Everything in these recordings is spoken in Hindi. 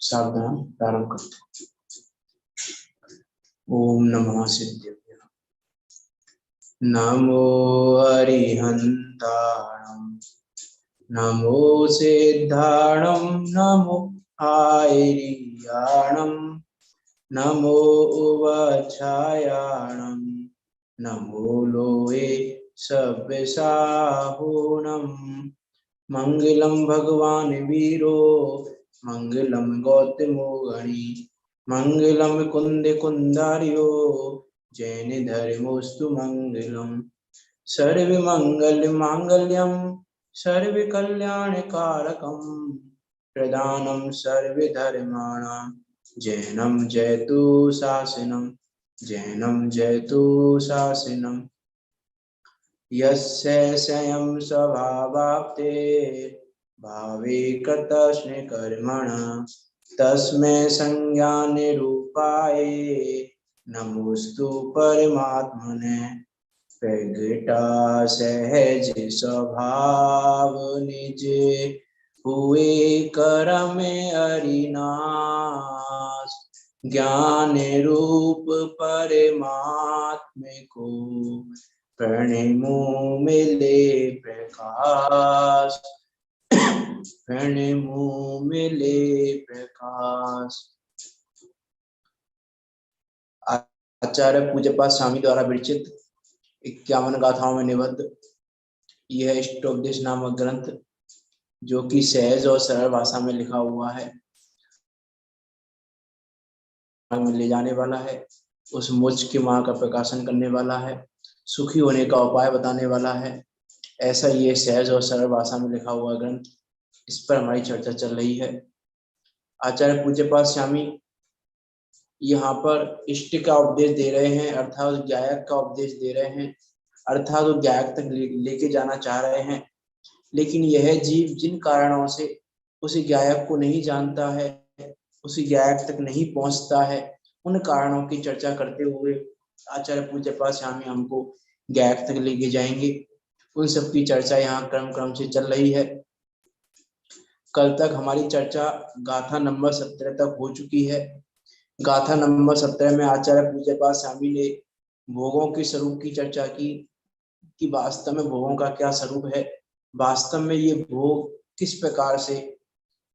सावधान प्रारंभ करते। ओम नमः सिद्धेभ्यः। नमो अरिहन्ताणं नमो सिद्धाणं नमो आयर्याणं नमो उवच्छायाणं नमो लोये सव्यसाहुणं मंगलम भगवान वीरो मंगलम गौतमो गणी मंगलम कुंद कुंदारियो जैन धर्मोस्तु मंगलम सर्व मंगल मांगल्यम सर्व कल्याण कारकम प्रदानम सर्व धर्माणां जैनम जयतु शासनम जैनम जयतु शासनम यस्य स्वयं स्वभावाप्ते भावे कृतस्मै कर्मणा तस्मै संज्ञानिरूपाय नमोस्तु परमात्मने प्रगटा सहज स्वभाव निज हुए करम अरिनाश ज्ञान रूप परमात्म को प्रणमो मिले प्रकाश प्रणमो मिले प्रकाश। आचार्य पूज्यपाद स्वामी द्वारा विरचित 51 गाथाओं में निबद्ध यह इष्टोपदेश नामक ग्रंथ जो कि सहज और सरल भाषा में लिखा हुआ है ले जाने वाला है, उस मोक्ष के मार्ग का प्रकाशन करने वाला है, सुखी होने का उपाय बताने वाला है। ऐसा ये सहज और सरल भाषा में लिखा हुआ ग्रंथ, इस पर हमारी चर्चा चल रही है। आचार्य पूज्यपाद स्वामी यहाँ पर इष्ट का उपदेश दे रहे हैं, अर्थात गायक का उपदेश दे रहे हैं, अर्थात वो गायक तक लेके जाना चाह रहे हैं। लेकिन यह जीव जिन कारणों से उस गायक को नहीं जानता है, उस गायक तक नहीं पहुंचता है, उन कारणों की चर्चा करते हुए आचार्य पूज्यपाद स्वामी हमको गायक तक लेके जाएंगे। उन सब की चर्चा यहाँ क्रम से चल रही है। कल तक हमारी चर्चा गाथा नंबर 17 तक हो चुकी है। गाथा नंबर 17 में आचार्य पूज्यपाद स्वामी ने भोगों के स्वरूप की चर्चा की कि वास्तव में भोगों का क्या स्वरूप है, वास्तव में ये भोग किस प्रकार से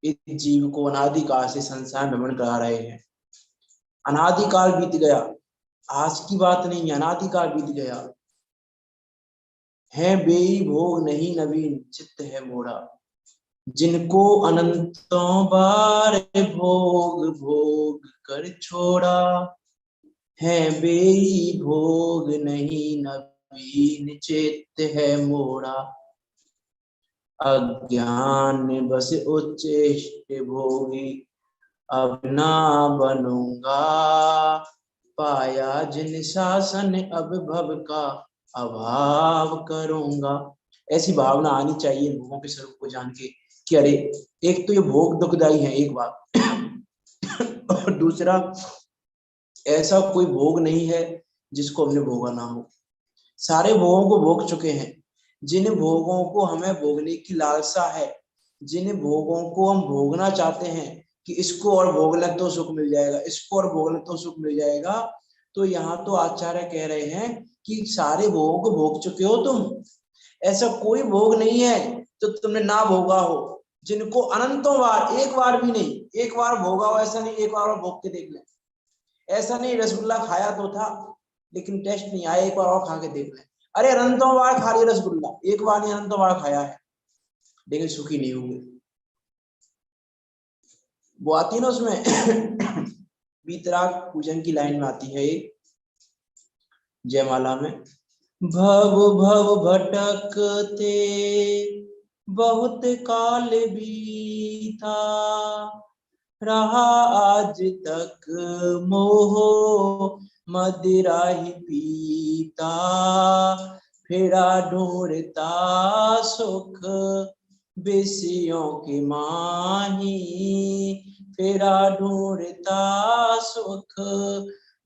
इस जीव को अनादिकाल से संसार भ्रमण करा रहे हैं। अनादिकाल बीत गया, आज की बात नहीं, अनादिकाल बीत गया है। बेई भोग नहीं नवीन चित्त है मोड़ा, जिनको अनंतों बार भोग भोग कर छोड़ा है। बेई भोग नहीं नवीन चित्त है मोड़ा, अज्ञान बस उच्चेष्ट भोगी अब ना बनूंगा। पाया जिन शासन अब भव का अभाव करूंगा। ऐसी भावना आनी चाहिए भोगों के स्वरूप को जान के कि अरे एक तो ये भोग दुखदाई है एक बात और दूसरा ऐसा कोई भोग नहीं है जिसको हमने भोगा ना हो। सारे भोगों को भोग चुके हैं। जिन भोगों को हमें भोगने की लालसा है, जिन भोगों को हम भोगना चाहते हैं कि इसको और भोग ले तो सुख मिल जाएगा, इसको और भोग ले तो सुख मिल जाएगा, तो यहाँ तो आचार्य कह रहे हैं कि सारे भोगों को भोग चुके हो तुम। ऐसा कोई भोग नहीं है तो तुमने ना भोगा हो, जिनको अनंतों बार, एक बार भी नहीं, एक बार भोगा हो ऐसा नहीं, एक बार भोग के देख ले। ऐसा नहीं रसगुल्ला खाया तो था लेकिन टेस्ट नहीं आया, एक बार और खा के देख ले। अरे अनंतों बार खा लिया रसगुल्ला, एक बार नहीं अनंतों बार खाया है लेकिन सुखी नहीं हुए। वो आती है ना उसमें बीतराग पूजन की लाइन में आती है एक जयमाला में, भव भव भटकते बहुत काल बीता, रहा आज तक मोह मदिरा ही पीता। फिरा ढूंढता सुख विषयों की माही, फिरा ढूंढता सुख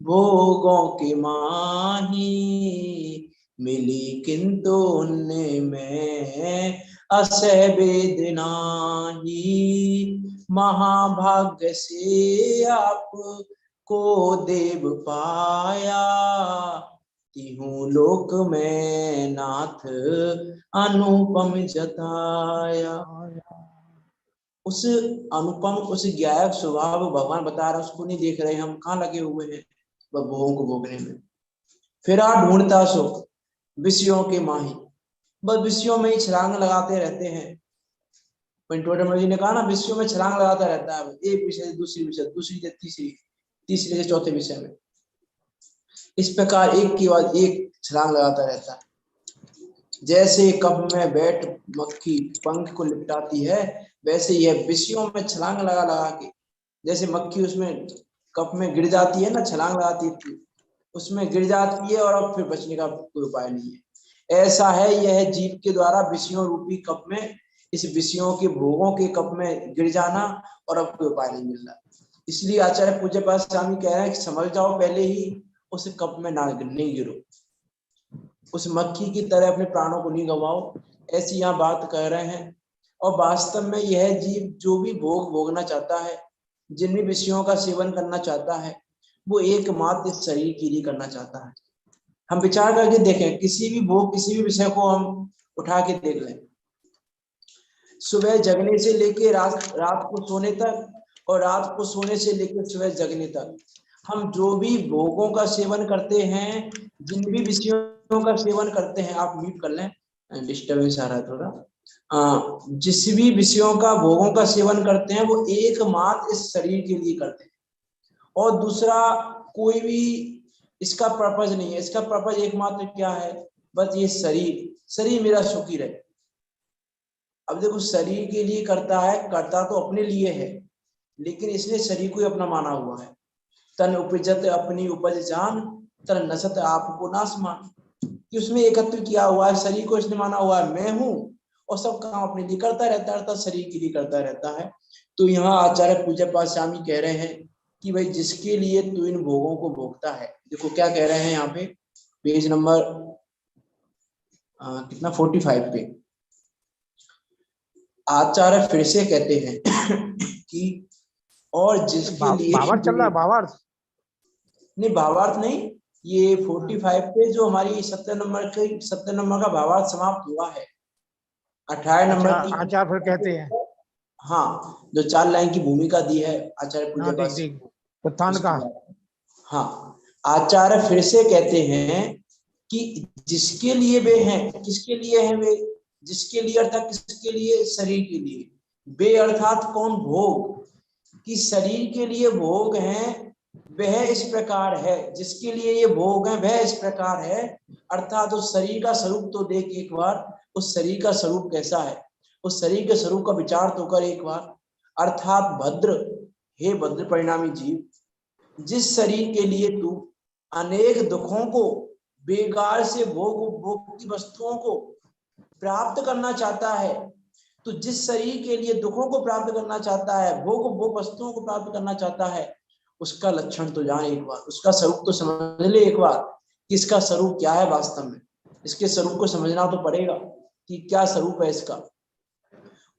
भोगों की माही। मिली किंतु उनमें असह वेदना ही महाभाग्य से आप को देव पाया, तिहु लोक में नाथ अनुपम जताया। उस अनुपम उस ज्ञायक स्वभाव भगवान बता रहा, उसको नहीं देख रहे हम, कहाँ लगे हुए हैं वह भोगों को भोगने में। फिर ढूंढता सुख विषयों के माही, बस विषयों में ही छलांग लगाते रहते हैं। जी ने कहा ना, विषयों में छलांग लगाता रहता है, एक विषय से दूसरी विषय, दूसरी से तीसरी, तीसरे से चौथे विषय में, इस प्रकार एक के बाद एक छलांग लगाता रहता है। जैसे कप में बैठ मक्खी पंख को लिपटाती है, वैसे यह विषयों में छलांग लगा लगा के, जैसे मक्खी उसमें कप में गिर जाती है ना, छलांग लगाती है, उसमें गिर जाती है और अब फिर बचने का कोई उपाय नहीं है। ऐसा है यह जीव के द्वारा विषयों रूपी कप में, इस विषयों के भोगों के कप में गिर जाना, और अब कोई उपाय नहीं मिल रहा। इसलिए आचार्य पूज्य पाद स्वामी कह रहे हैं कि समझ जाओ पहले ही उस कप में ना नहीं गिरो, उस मक्खी की तरह अपने प्राणों को नहीं गवाओ, ऐसी यहाँ बात कह रहे हैं। और वास्तव में यह जीव जो भी भोग भोगना चाहता है, जिन भी विषयों का सेवन करना चाहता है, वो एकमात्र इस शरीर के लिए करना चाहता है। हम विचार करके देखें, किसी भी भोग किसी भी विषय को हम उठा के देख लें, सुबह जगने से लेके रात को सोने तक, और रात को सोने से लेकर सुबह जगने तक, हम जो भी भोगों का सेवन करते हैं, जिन भी विषयों का सेवन करते हैं, आप म्यूट कर लें, डिस्टर्बेंस आ रहा है थोड़ा। जिस भी विषयों का भोगों का सेवन करते हैं, वो एकमात्र इस शरीर के लिए करते हैं, और दूसरा कोई भी इसका पर्पज नहीं है। इसका पर्पज एकमात्र क्या है, बस ये शरीर मेरा सुखी रहे। अब देखो, शरीर के लिए करता है, करता तो अपने लिए है, लेकिन इसने शरीर को ही अपना माना हुआ है। तन उपजत अपनी उपज जान, तन नसत आपको नास मान, कि उसमें एकत्व किया हुआ है, शरीर को इसने माना हुआ है मैं हूं, और सब काम अपने लिए करता रहता है, अर्थात शरीर के लिए करता रहता है। तो यहाँ आचार्य पूज्य पाद स्वामी कह रहे हैं कि भाई जिसके लिए तू इन भोगों को भोगता है, देखो क्या कह रहे हैं यहाँ पे, पेज नंबर कितना 45 पे आचार्य फिर से कहते हैं कि और जिसके लिए भावार्थ चल रहा है, भावार्थ नहीं, भावार्थ नहीं, ये 45 पे जो हमारी 70 नंबर का भावार्थ समाप्त हुआ है, 18 नंबर की आचार्य फिर कहते हैं, हाँ, जो 4 लाइन की भूमिका दी है आचार्य पूज्य पाद देख उत्थान का। हाँ, आचार्य फिर से कहते हैं कि जिसके लिए वे हैं, किसके लिए हैं वे, जिसके लिए अर्थात किसके लिए, शरीर के लिए। वे अर्थात कौन, भोग, कि शरीर के लिए भोग हैं, वह इस प्रकार है, जिसके लिए ये भोग है वह इस प्रकार है, अर्थात उस शरीर का स्वरूप तो देख एक बार, उस शरीर का स्वरूप कैसा है, उस शरीर के स्वरूप का विचार तो कर एक बार। अर्थात भद्र, हे भद्र परिणामी जीव, जिस शरीर के लिए तू अनेक दुखों को, बेकार से भोग की वस्तुओं को प्राप्त करना चाहता है, तो जिस शरीर के लिए दुखों को प्राप्त करना चाहता है, भोग वस्तुओं को प्राप्त करना चाहता है, उसका लक्षण तो जान एक बार, उसका स्वरूप तो समझ ले एक बार, कि इसका स्वरूप क्या है वास्तव में। इसके स्वरूप को समझना तो पड़ेगा कि क्या स्वरूप है इसका।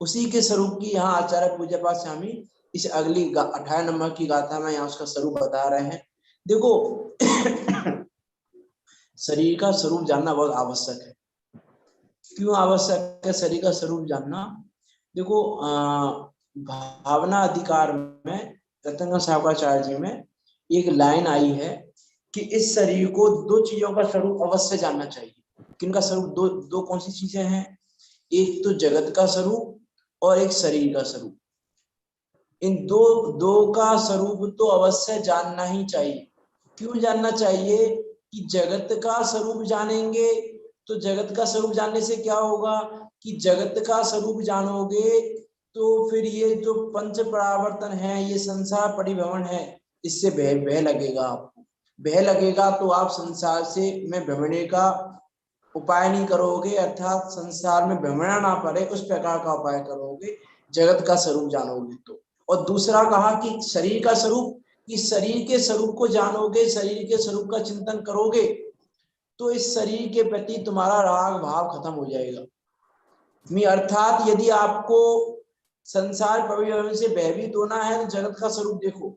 उसी के स्वरूप की यहाँ आचार्य पूज्य पाद स्वामी इस अगली 18 नंबर की गाथा में यहाँ उसका स्वरूप बता रहे हैं। देखो शरीर का स्वरूप जानना बहुत आवश्यक है। क्यों आवश्यक है शरीर का स्वरूप जानना? देखो भावना अधिकार में रतन सावकाचार्य जी में एक लाइन आई है कि इस शरीर को दो चीजों का स्वरूप अवश्य जानना चाहिए। किनका स्वरूप? दो कौन सी चीजें हैं? एक तो जगत का स्वरूप और एक शरीर का स्वरूप। इन दो का स्वरूप तो अवश्य जानना ही चाहिए। क्यों जानना चाहिए? कि जगत का स्वरूप जानेंगे तो जगत का स्वरूप जानने से क्या होगा कि जगत का स्वरूप जानोगे तो फिर ये जो पंच परावर्तन है, ये संसार परिभ्रमण है, इससे भय लगेगा आपको। भय लगेगा तो आप संसार से में भ्रमणे का उपाय नहीं करोगे, अर्थात संसार में भ्रमणा ना पड़े उस प्रकार का उपाय करोगे जगत का स्वरूप जानोगे तो। और दूसरा कहा कि शरीर का स्वरूप, कि शरीर के स्वरूप को जानोगे, शरीर के स्वरूप का चिंतन करोगे तो इस शरीर के प्रति तुम्हारा राग भाव खत्म हो जाएगा। अर्थात यदि आपको संसार परिवर्तन से भयभीत होना है तो जगत का स्वरूप देखो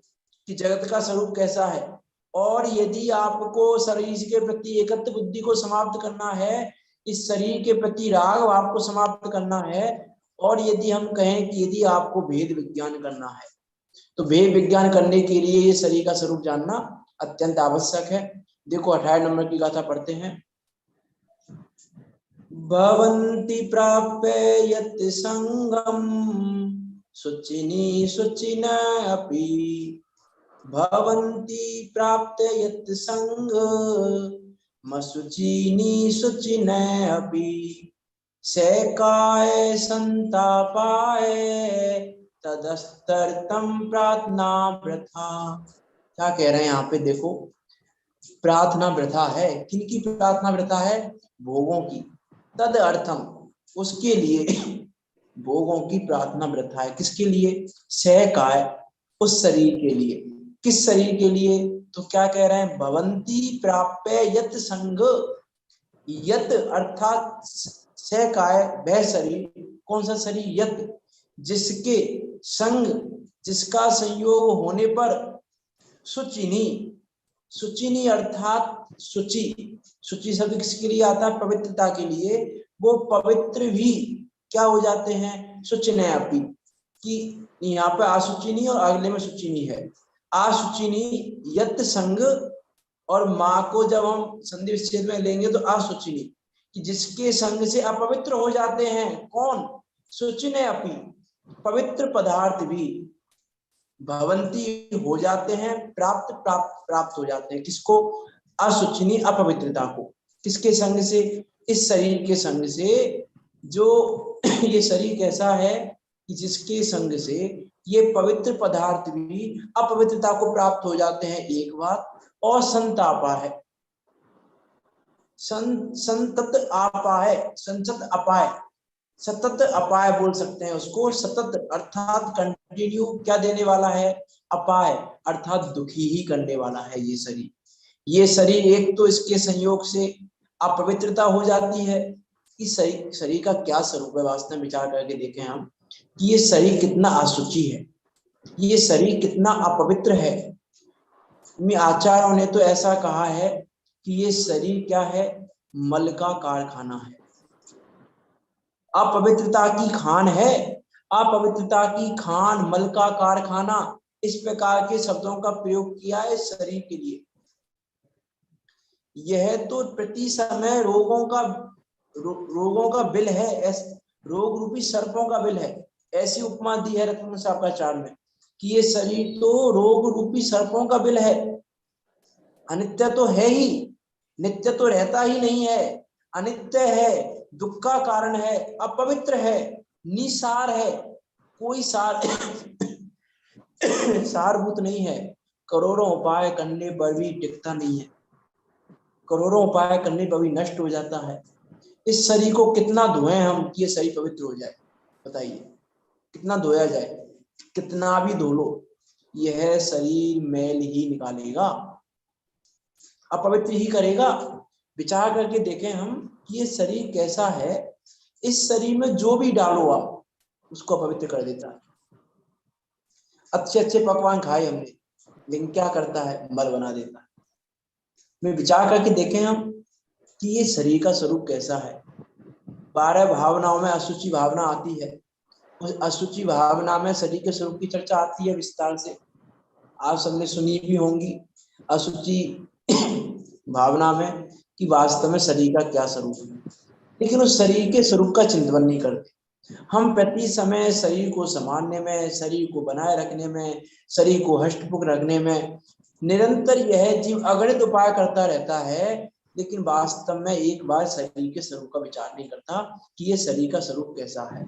कि जगत का स्वरूप कैसा है। और यदि आपको शरीर के प्रति एकत्व बुद्धि को समाप्त करना है, इस शरीर के प्रति राग भाव को समाप्त करना है, और यदि हम कहें कि यदि आपको भेद विज्ञान करना है तो भेद विज्ञान करने के लिए ये शरीर का स्वरूप जानना अत्यंत आवश्यक है। देखो 18 नंबर की गाथा पढ़ते हैं। भवन्ति प्राप्य यत् संगम शुचिनी शुचिन अपि भवन्ति प्राप्य यत् संग मशुचिनी शुचिन अपि सैकाय संतापाय तदस्तर्तम प्रार्थना वृथा। क्या कह रहे हैं यहाँ पे देखो, प्रार्थना वृथा है। किनकी प्रार्थना वृथा है? भोगों की। तद अर्थम, उसके लिए भोगों की प्रार्थना वृथा है। किसके लिए? सहकाय, उस शरीर के लिए। किस शरीर के लिए? तो क्या कह रहे हैं? भवंती प्राप्य यत संग, यत अर्थात सहकाय, वह शरीर। कौन सा शरीर? यत, जिसके संग, जिसका संयोग होने पर शुचिनी, शुचिनी अर्थात शुचि, शुचि शब्द किसके लिए आता है? पवित्रता के लिए। वो पवित्र भी क्या हो जाते हैं? शुचिने अपि, कि यहाँ पे आशुचिनी और अगले में शुचिनी है। आशुचिनी यत संग, और माँ को जब हम संधि विच्छेद में लेंगे तो आशुचिनी, कि जिसके संग से अपवित्र हो जाते हैं। कौन? शुचिने अपि, पवित्र पदार्थ भी भवंती हो जाते हैं, प्राप्त हो जाते हैं। किसको? अशुचिनी, अपवित्रता को। किसके संग से? इस शरीर के संग से। जो ये शरीर कैसा है कि जिसके संग से ये पवित्र पदार्थ भी अपवित्रता को प्राप्त हो जाते हैं, एक बात। और संतापा है, संतत आपाय, संसत अपाय, सतत अपाय बोल सकते हैं उसको। सतत अर्थात कंटिन्यू क्या देने वाला है? अपाय अर्थात दुखी ही करने वाला है ये शरीर। ये शरीर एक तो इसके संयोग से अपवित्रता हो जाती है। इस शरीर का क्या स्वरूप है? वास्तव में विचार करके देखें हम कि ये शरीर कितना अशुचि है, ये शरीर कितना अपवित्र है। आचार्यों ने तो ऐसा कहा है कि ये शरीर क्या है? मल का कारखाना है, अपवित्रता की खान है। अपवित्रता की खान, मल का कारखाना, इस प्रकार के शब्दों का प्रयोग किया है शरीर के लिए। यह तो प्रति समय रोगों का बिल है, रोग रूपी सर्पों का बिल है। ऐसी उपमा दी है रत्न साहब में कि ये शरीर तो रोग रूपी सर्पों का बिल है। अनित्य तो है ही, नित्य तो रहता ही नहीं है, अनित्य है, दुख का कारण है, अपवित्र है, निसार है, कोई सारभूत नहीं है। करोड़ों उपाय करने पर भी टिकता नहीं है, करोड़ों उपाय करने पर भी नष्ट हो जाता है। इस शरीर को कितना धोए हम कि ये शरीर पवित्र हो जाए? बताइए, कितना धोया जाए? कितना भी धो लो, यह शरीर मैल ही निकालेगा, अपवित्र ही करेगा। विचार करके देखें हम कि ये शरीर कैसा है। इस शरीर में जो भी डालो आप, उसको अपवित्र कर देता है। अच्छे अच्छे पकवान खाए हमने, लेकिन क्या करता है? मल बना देता है। में विचार करके देखें हम कि ये शरीर का स्वरूप कैसा है। 12 भावनाओं में अशुचि भावना आती है। उस अशुचि भावना में शरीर के स्वरूप की चर्चा आती है विस्तार से, आप सबने सुनी भी होंगी। अशुचि भावना में कि वास्तव में शरीर का क्या स्वरूप है, लेकिन उस शरीर के स्वरूप का चिंतन नहीं करते। हम प्रति समय शरीर को संभालने में, शरीर को बनाए रखने में, शरीर को हष्टपुष्ट रखने में निरंतर यह जीव अगणित उपाय करता रहता है, लेकिन वास्तव में एक बार शरीर के स्वरूप का विचार नहीं करता कि ये शरीर का स्वरूप कैसा है।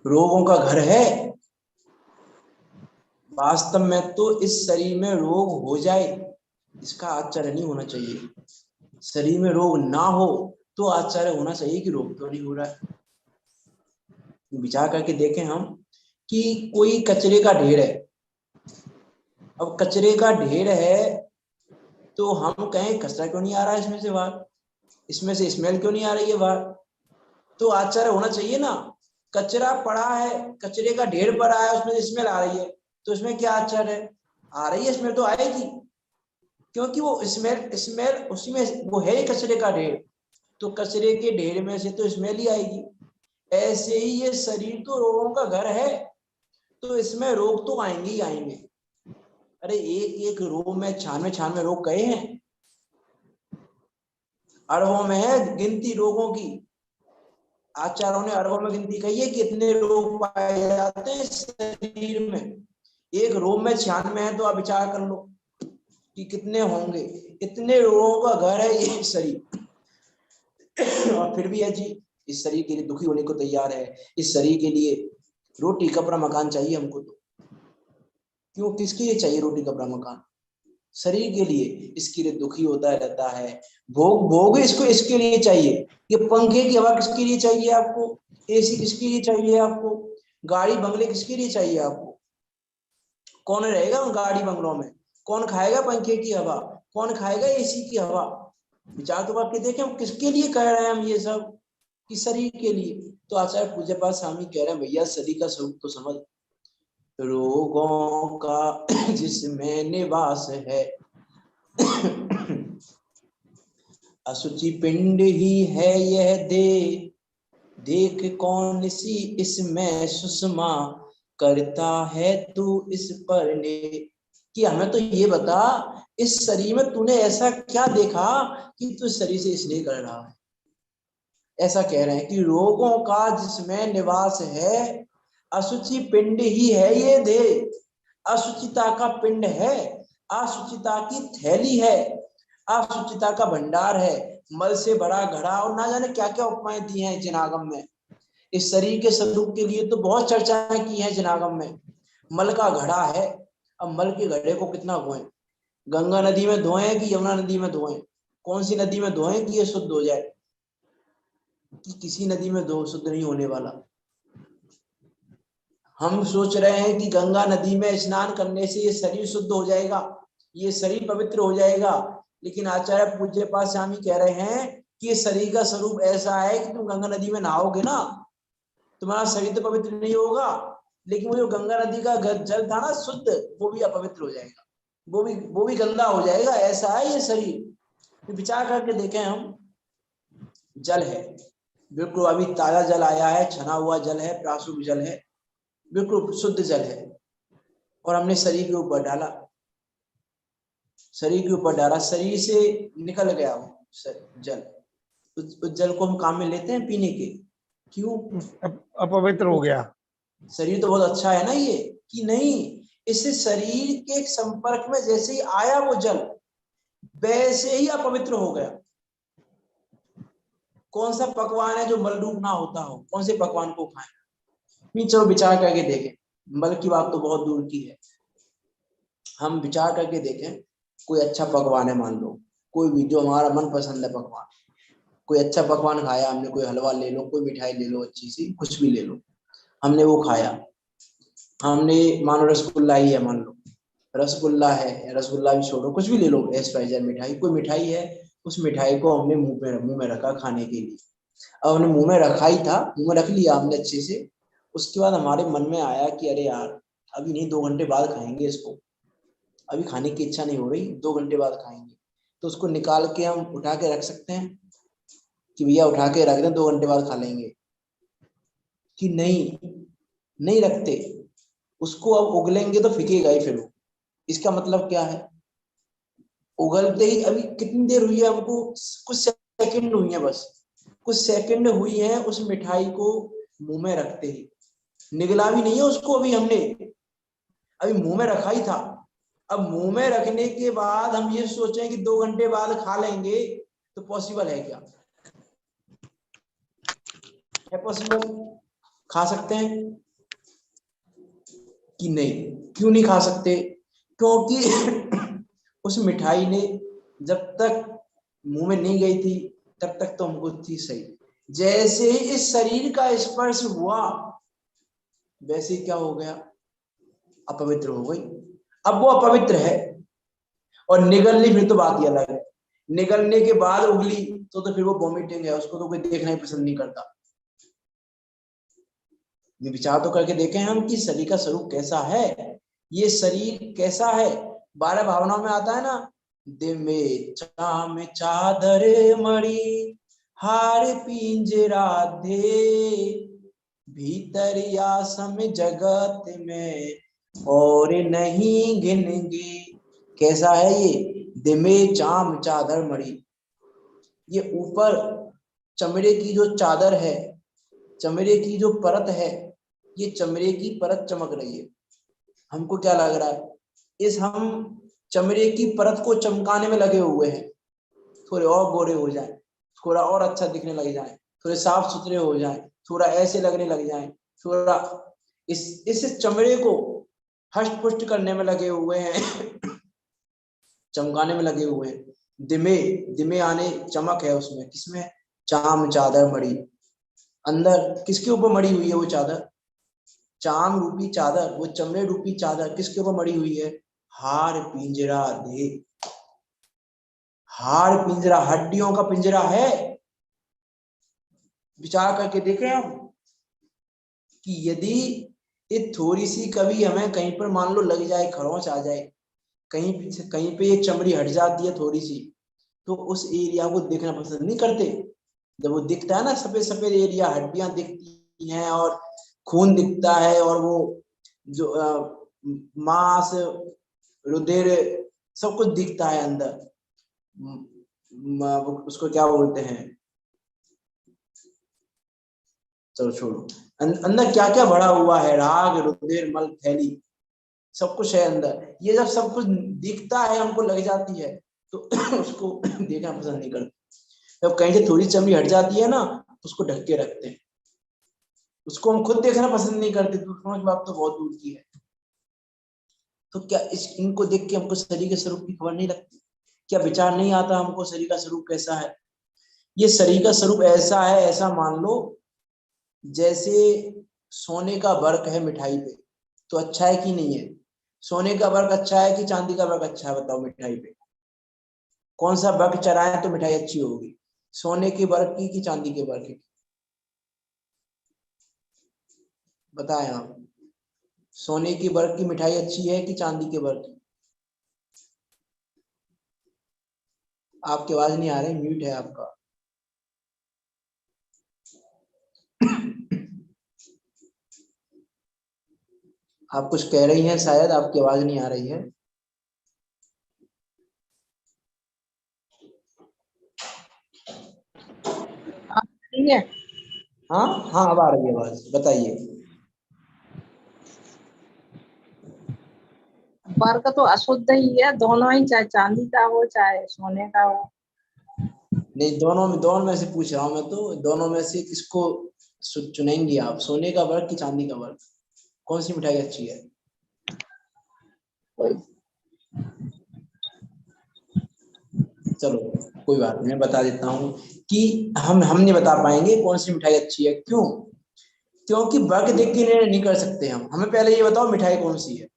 रोगों का घर है। वास्तव में तो इस शरीर में रोग हो जाए इसका आश्चर्य नहीं होना चाहिए। शरीर में रोग ना हो तो आश्चर्य होना चाहिए कि रोग तो नहीं हो रहा है। विचार करके देखें हम कि कोई कचरे का ढेर है। अब कचरे का ढेर है तो हम कहें कचरा क्यों नहीं आ रहा है इसमें से बाहर, इसमें से स्मेल क्यों नहीं आ रही है बाहर? तो आचार्य होना चाहिए ना। कचरा पड़ा है, कचरे का ढेर पड़ा है, उसमें स्मेल आ रही है, तो इसमें क्या आचार्य है? आ रही है स्मेल तो आएगी, क्योंकि वो स्मेल स्मेल उसी में वो है कचरे का ढेर, तो कचरे के ढेर में से तो स्मेल ही आएगी। ऐसे ही ये शरीर तो रोगों का घर है, तो इसमें रोग तो आएंगे ही आएंगे। अरे एक एक रोग में 96 रोग कहे हैं, अरबों में है गिनती रोगों की। आचार्यों ने अरबों में गिनती कही है कि इतने रोग पाए जाते हैं शरीर में। एक रोग में 96 है, तो आप विचार कर लो कि कितने होंगे। इतने रोगों का घर है ये शरीर, और फिर भी है जी इस शरीर के लिए दुखी होने को तैयार है। इस शरीर के लिए रोटी कपड़ा मकान चाहिए हमको, तो क्यों, किसके लिए चाहिए रोटी कपड़ा मकान? शरीर के लिए। इसके लिए दुखी होता रहता है। भोग भोग इसको इसके लिए चाहिए। ये पंखे की हवा किसके लिए चाहिए आपको? एसी किसके लिए चाहिए आपको? गाड़ी बंगले किसके लिए चाहिए आपको? कौन रहेगा उन गाड़ी बंगलों में? कौन खाएगा पंखे की हवा? कौन खाएगा एसी की हवा? विचार तो करके देखें, हम किसके लिए कह रहे हैं हम ये सब? कि शरीर के लिए। तो आचार्य पूज्य पाद स्वामी कह रहे हैं भैया शरीर का स्वरूप तो समझ। रोगों का जिसमें निवास है, असुचि पिंड ही है यह देह, देख कौन सी इसमें सुषमा, करता है तू इस पर ने। कि हमें तो ये बता, इस शरीर में तूने ऐसा क्या देखा कि तू शरीर से स्नेह कर रहा है? ऐसा कह रहे हैं कि रोगों का जिसमें निवास है, असुचि पिंड ही है ये देह। असुचिता का पिंड है, असुचिता की थैली है, असुचिता का भंडार है, मल से भरा घड़ा, और ना जाने क्या क्या उपमाएं दी हैं जिनागम में। इस शरीर के स्वरूप के लिए तो बहुत चर्चाएं की हैं जिनागम में। मल का घड़ा है, अब मल के घड़े को कितना धोएं? गंगा नदी में धोएं कि यमुना नदी में धोएं? कौन सी नदी में धोएं कि ये शुद्ध हो जाए? कि किसी नदी में धो शुद्ध नहीं होने वाला। हम सोच रहे हैं कि गंगा नदी में स्नान करने से ये शरीर शुद्ध हो जाएगा, ये शरीर पवित्र हो जाएगा, लेकिन आचार्य पूज्य पाद स्वामी कह रहे हैं कि ये शरीर का स्वरूप ऐसा है कि तुम गंगा नदी में नहाओगे ना, तुम्हारा शरीर तो पवित्र नहीं होगा, लेकिन वो जो गंगा नदी का जल था ना शुद्ध, वो भी अपवित्र हो जाएगा, वो भी गंदा हो जाएगा। ऐसा है ये शरीर। विचार करके देखें हम, जल है बिल्कुल, अभी ताजा जल आया है, छना हुआ जल है, प्राशुद्ध जल है, बिल्कुल शुद्ध जल है, और हमने शरीर के ऊपर डाला, शरीर के ऊपर डाला, शरीर से निकल गया वो जल। उस जल को हम काम में लेते हैं पीने के, क्यों? अपवित्र हो गया। शरीर तो बहुत अच्छा है ना ये, कि नहीं? इससे शरीर के संपर्क में जैसे ही आया वो जल, वैसे ही अपवित्र हो गया। कौन सा पकवान है जो मलरूप ना होता हो? कौन से पकवान को खाएं? चलो विचार करके देखें, मल की बात तो बहुत दूर की है, हम विचार करके देखें। कोई अच्छा पकवान है, मान लो कोई भी जो हमारा मन पसंद है पकवान, कोई अच्छा पकवान खाया हमने, कोई हलवा ले लो, कोई मिठाई ले लो, अच्छी सी कुछ भी ले लो, हमने वो खाया। हमने मानो रसगुल्ला ही है, मान लो रसगुल्ला है, रसगुल्ला भी छोड़ो, कुछ भी ले लो, एस्पाइजर मिठाई, कोई मिठाई है, उस मिठाई को हमने मुंह में रखा खाने के लिए। अब हमने मुंह में रखा ही था, मुंह में रख लिया हमने अच्छे से, उसके बाद हमारे मन में आया कि अरे यार अभी नहीं, 2 घंटे बाद खाएंगे इसको, अभी खाने की इच्छा नहीं हो रही, 2 घंटे बाद खाएंगे। तो उसको निकाल के हम उठा के रख सकते हैं कि भैया उठा के रख दें, 2 घंटे बाद खा लेंगे? कि नहीं, नहीं रखते उसको। अब उगलेंगे तो फिकेगा ही फिर वो। इसका मतलब क्या है? उगलते ही, अभी कितनी देर हुई है हमको, कुछ सेकंड हुई है बस, कुछ सेकंड हुई है उस मिठाई को मुंह में रखते ही, निगला भी नहीं है उसको अभी हमने, अभी मुंह में रखा ही था। अब मुंह में रखने के बाद हम ये सोचें कि 2 घंटे बाद खा लेंगे, तो पॉसिबल है क्या? है पॉसिबल? खा सकते हैं कि नहीं? क्यों नहीं खा सकते? क्योंकि उस मिठाई ने जब तक मुंह में नहीं गई थी तब तक तो हमको थी सही। जैसे ही इस शरीर का स्पर्श हुआ, वैसे ही क्या हो गया? अपवित्र हो गई। अब वो अपवित्र है, और निगलनी फिर तो बात ही अलग है। निगलने के बाद उगली तो फिर वो वॉमिटिंग है, उसको तो कोई देखना ही पसंद नहीं करता। विचार तो करके देखें हम कि शरीर का स्वरूप कैसा है, ये शरीर कैसा है। 12 भावनाओं में आता है ना, दिमे चाम चादर मणि हार पिंजरा दे, भीतर या सम जगत में और नहीं गिनगे। कैसा है ये, दिमे चाम चादर मणि, ये ऊपर चमड़े की जो चादर है, चमड़े की जो परत है, ये चमड़े की परत चमक रही है। हमको क्या लग रहा है, इस हम चमड़े की परत को चमकाने में लगे हुए हैं, थोड़े और गोरे हो जाए, थोड़ा और अच्छा दिखने लग जाए, थोड़े साफ सुथरे हो जाए, थोड़ा ऐसे लगने लग जाए, थोड़ा इस चमड़े को हष्ट पुष्ट करने में लगे हुए हैं, चमकाने में लगे हुए हैं। दिमे, दिमे आने चमक है उसमें, किसमें, चाम चादर मड़ी, अंदर किसके ऊपर मड़ी हुई है वो चादर, चाम रूपी चादर, वो चमड़े रूपी चादर किसके ऊपर मड़ी हुई है, हार पिंजरा दे। हार पिंजरा, हड्डियों का पिंजरा है। विचार करके देखें हम कि यदि ये थोड़ी सी कभी हमें कहीं पर मान लो लग जाए, खरोंच आ जाए, कहीं पे ये चमड़ी हट जाती है थोड़ी सी, तो उस एरिया को देखना पसंद नहीं करते। जब वो दिखता है ना सफेद सफेद एरिया, हड्डियां दिखती हैं और खून दिखता है और वो जो मांस रुधिर सब कुछ दिखता है अंदर, उसको क्या बोलते हैं, चलो छोड़ो, अंदर क्या क्या भरा हुआ है, राग रुधिर मल थैली, सब कुछ है अंदर। ये जब सब कुछ दिखता है, हमको लग जाती है, तो उसको देखना पसंद नहीं करते। जब कहीं से थोड़ी चमड़ी हट जाती है ना, तो उसको ढक के रखते हैं, उसको हम खुद देखना पसंद नहीं करते, दूसरों की बात तो बहुत दूर की है। तो क्या इनको देख के हमको शरीर के स्वरूप की खबर नहीं लगती, क्या विचार नहीं आता हमको शरीर का स्वरूप कैसा है। ये शरीर का स्वरूप ऐसा है, ऐसा मान लो जैसे सोने का वर्क है मिठाई पे, तो अच्छा है कि नहीं है, सोने का वर्क अच्छा है कि चांदी का वर्क अच्छा है, बताओ मिठाई पे कौन सा वर्क चढ़ाए तो मिठाई अच्छी होगी, सोने के वर्क की कि चांदी के वर्क की, बताएं आप, सोने की वर्क की मिठाई अच्छी है कि चांदी के वर्क की। आपकी आवाज नहीं आ रही, म्यूट है आपका। आप कुछ कह रही हैं, शायद आपकी आवाज नहीं आ रही है। ठीक है। हाँ हाँ, अब आ रही है आवाज, बताइए। वर्क तो अशुद्ध ही है, दोनों ही, चाहे चांदी का हो चाहे सोने का हो। नहीं, दोनों में से पूछ रहा हूँ मैं, तो दोनों में से किसको चुनेंगी आप, सोने का वर्क कि चांदी का वर्क, कौन सी मिठाई अच्छी है। कोई चलो कोई बात नहीं, मैं बता देता हूँ कि हम नहीं बता पाएंगे कौन सी मिठाई अच्छी है, क्यों, क्योंकि वर्क देख के निर्णय नहीं कर सकते हम, हमें पहले ये बताओ मिठाई कौन सी है,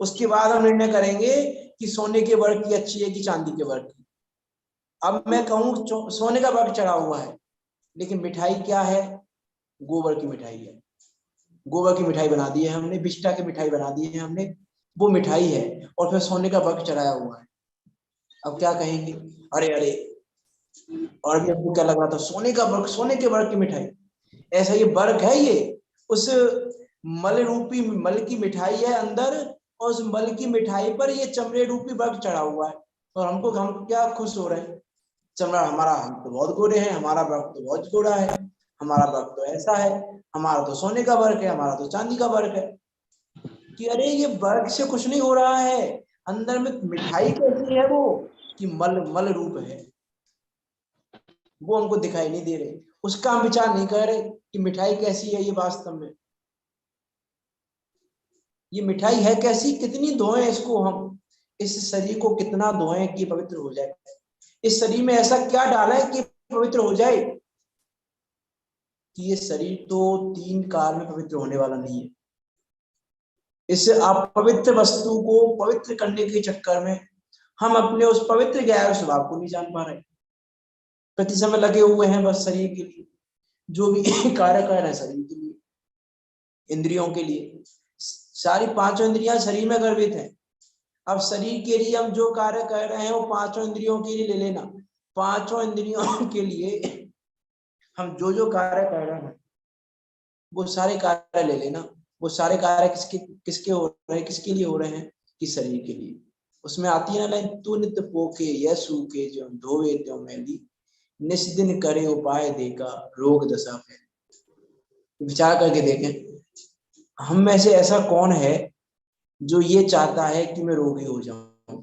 उसके बाद हम निर्णय करेंगे कि सोने के वर्क की अच्छी है कि चांदी के वर्क की। अब मैं कहूँ सोने का वर्क चढ़ा हुआ है, लेकिन मिठाई क्या है, गोबर की मिठाई है, गोबर की मिठाई बना दी है हमने, बिस्टा की मिठाई बना दी है हमने, वो मिठाई है, और फिर सोने का वर्क चढ़ाया हुआ है। अब क्या कहेंगे, अरे अरे, और भी हमको क्या लग रहा था, सोने का वर्क, सोने के वर्क की मिठाई, ऐसा ये वर्क है, ये उस मल रूपी मल की मिठाई है अंदर, और उस मल की मिठाई पर ये चमड़े रूपी वर्क चढ़ा हुआ है, और हम क्या खुश हो रहे हैं, चमड़ा हमारा, हम तो बहुत गोरे हैं, हमारा वर्क तो बहुत गोरा है, हमारा वर्क तो ऐसा है, हमारा तो सोने का वर्क है, हमारा तो चांदी का वर्क है। कि अरे ये वर्क से कुछ नहीं हो रहा है, अंदर में मिठाई कैसी है वो, कि मल मल रूप है, वो हमको दिखाई नहीं दे रहे, उसका हम विचार नहीं कर रहे कि मिठाई कैसी है ये वास्तव में, ये मिठाई है कैसी, कितनी धोएं इसको हम, इस शरीर को कितना धोएं कि पवित्र हो जाए, इस शरीर में ऐसा क्या डाला है कि पवित्र हो जाए, कि ये शरीर तो 3 काल में पवित्र होने वाला नहीं है। इस अपवित्र वस्तु को पवित्र करने के चक्कर में हम अपने उस पवित्र गैर स्वभाव को नहीं जान पा रहे, प्रति समय लगे हुए हैं बस शरीर के लिए, जो भी कार्य कर रहे हैं शरीर के लिए, इंद्रियों के लिए। सारी पांचों इंद्रियां शरीर में गर्भित हैं। अब शरीर के लिए हम जो कार्य कर रहे हैं वो पांचों इंद्रियों के लिए ले लेना। पांचों इंद्रियों के लिए हम जो जो कार्य कर रहे हैं वो सारे कार्य ले लेना। वो सारे कार्य किसके किसके हो रहे हैं, किसके लिए हो रहे हैं, कि शरीर के लिए। उसमें आती है ना लाइन, तू नित्य पोके यह सूखे जो धोवे त्यों मैली, निस दिन करे उपाय देखा रोग दशा फैली। विचार करके देखें, हम में से ऐसा कौन है जो ये चाहता है कि मैं रोगी हो जाऊं?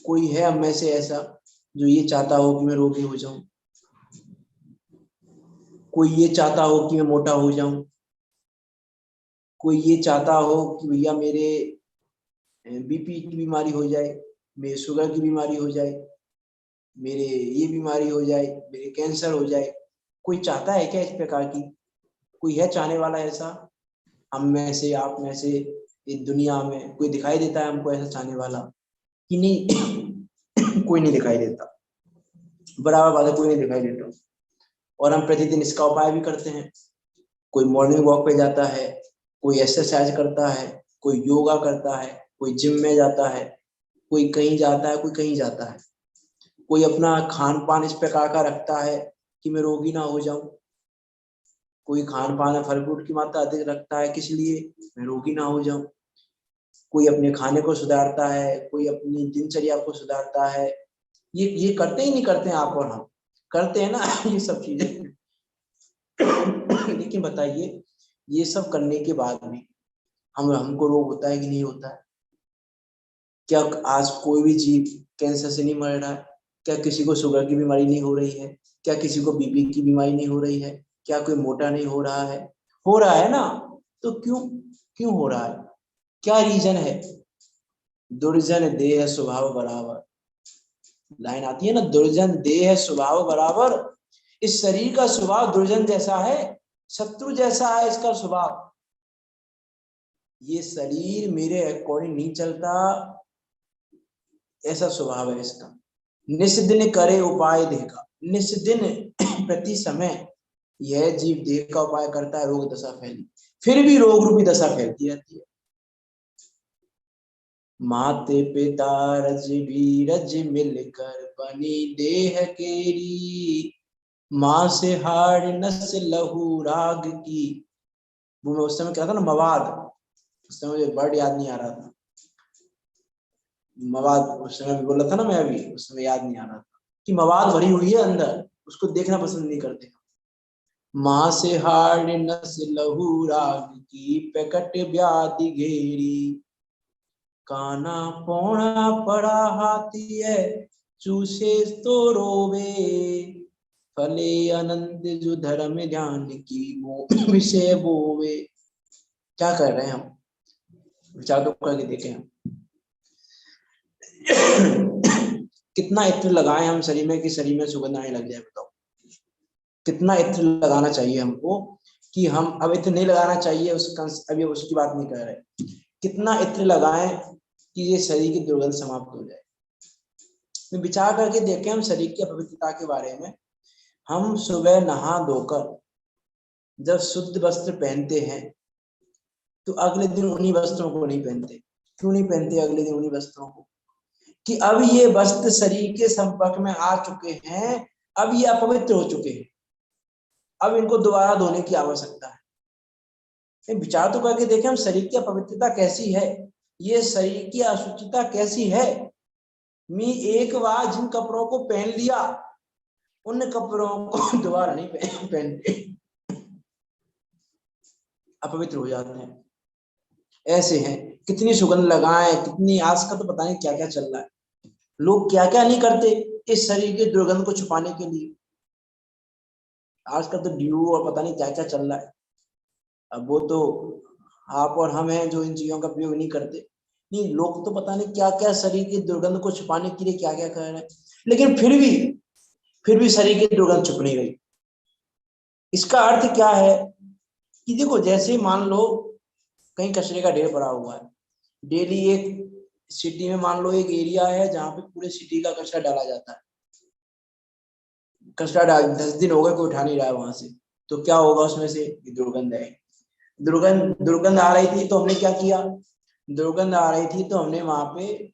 कोई है हम में से ऐसा जो ये चाहता हो कि मैं रोगी हो जाऊं? कोई ये चाहता हो कि मैं मोटा हो जाऊं? कोई ये चाहता हो कि भैया मेरे बीपी की बीमारी हो जाए, मेरे शुगर की बीमारी हो जाए, मेरे ये बीमारी हो जाए, मेरे कैंसर हो जाए? कोई चाहता है क्या इस प्रकार की? कोई है चाहने वाला ऐसा? हम में से, आप में से, इस दुनिया में कोई दिखाई देता है हमको ऐसा चाहने वाला कि नहीं? कोई नहीं दिखाई देता। बराबर बात है, कोई नहीं दिखाई देता। और हम प्रतिदिन इसका उपाय भी करते हैं। कोई मॉर्निंग वॉक पे जाता है, कोई एक्सरसाइज करता है, कोई योगा करता है, कोई जिम में जाता है, कोई कहीं जाता है, कोई कहीं जाता है। कोई अपना खान पान इस प्रकार का रखता है कि मैं रोगी ना हो जाऊं। कोई खान पान में फल फ्रूट की मात्रा अधिक रखता है, किस लिए? मैं रोगी ना हो जाऊं। कोई अपने खाने को सुधारता है, कोई अपनी दिनचर्या को सुधारता है। ये करते ही नहीं करते हैं आप और हम? करते हैं ना ये सब चीजें। लेकिन बताइए, ये सब करने के बाद भी हमको रोग होता है कि नहीं होता है? क्या आज कोई भी जीव कैंसर से नहीं मर रहा है? क्या किसी को शुगर की बीमारी नहीं हो रही है? क्या किसी को बीपी की बीमारी नहीं हो रही है? क्या कोई मोटा नहीं हो रहा है? हो रहा है ना। तो क्यों क्यों हो रहा है? क्या रीजन है? दुर्जन देह स्वभाव बराबर। लाइन आती है ना, दुर्जन देह स्वभाव बराबर। इस शरीर का स्वभाव दुर्जन जैसा है, शत्रु जैसा है इसका स्वभाव। ये शरीर मेरे अकॉर्डिंग नहीं चलता, ऐसा स्वभाव है इसका। निस्दिन करे उपाय देखा, निस्दिन प्रति समय यह जीव देह का उपाय करता है, रोग दशा फैली। फिर भी रोग रूपी दशा फैलती रहती है। माते पिता रज भी रज मिलकर बनी देह केरी, मां से हाड़ नस लहू राग की। वो मैं उस समय क्या था ना, मवाद, उस समय मुझे वर्ड याद नहीं आ रहा था। मवाद उस समय बोला था ना मैं, अभी उस समय याद नहीं आ रहा था कि मवाद भरी हुई है अंदर, उसको देखना पसंद नहीं करते। मां से हाड़ नस लहू राग की, प्रकट व्याधि घेरी, काना पौना पड़ा हाथी है, चूसे तो रोवे, फले अनंत जो धर्म ध्यान की वो विषय बोवे। क्या कर रहे हैं हम? विचार तो करके देखें हम। कितना इत्र लगाए हम शरीर में कि शरीर में सुगंध आने लग जाए? बताओ, कितना इत्र लगाना चाहिए हमको कि हम, अब इत्र नहीं लगाना चाहिए उसका, अभी उसकी बात नहीं कर रहे। कितना इत्र लगाएं कि ये शरीर की दुर्गंध समाप्त हो जाए? विचार करके देखें हम शरीर की अपवित्रता के बारे में। हम सुबह नहा धोकर जब शुद्ध वस्त्र पहनते हैं तो अगले दिन उन्हीं वस्त्रों को नहीं पहनते। क्यों नहीं पहनते अगले दिन उन्हीं वस्त्रों को? कि अब ये वस्त्र शरीर के संपर्क में आ चुके हैं, अब ये अपवित्र हो चुके हैं, अब इनको दोबारा धोने की आवश्यकता है। विचार तो करके देखें हम, शरीर की अपवित्रता कैसी है, ये शरीर की अशुचिता कैसी है। मैं एक बार जिन कपड़ों को पहन लिया उन कपड़ों को दोबारा नहीं पहनते, अपवित्र हो जाते हैं। ऐसे हैं, कितनी सुगंध लगाएं, कितनी, आज का तो पता नहीं क्या क्या चल रहा है। लोग क्या क्या नहीं करते इस शरीर की दुर्गंध को छुपाने के लिए। आजकल तो ड्यू और पता नहीं क्या क्या चल रहा है। अब वो तो आप और हम हैं जो इन चीजों का प्रयोग नहीं करते। नहीं, लोग तो पता नहीं क्या क्या शरीर की दुर्गंध को छुपाने के लिए क्या क्या कर रहे हैं, लेकिन फिर भी शरीर की दुर्गंध छुप नहीं गई। इसका अर्थ क्या है कि देखो, जैसे मान लो कहीं कचरे का ढेर पड़ा हुआ है, डेली एक सिटी में मान लो एक एरिया है जहाँ पे पूरे सिटी का कचरा डाला जाता है। कचरा डाल 10 दिन हो गए कोई उठा नहीं रहा है वहां से, तो क्या होगा उसमें से? दुर्गंध है। दुर्गंध दुर्गंध आ रही थी तो हमने क्या किया, दुर्गंध आ रही थी तो हमने वहां पे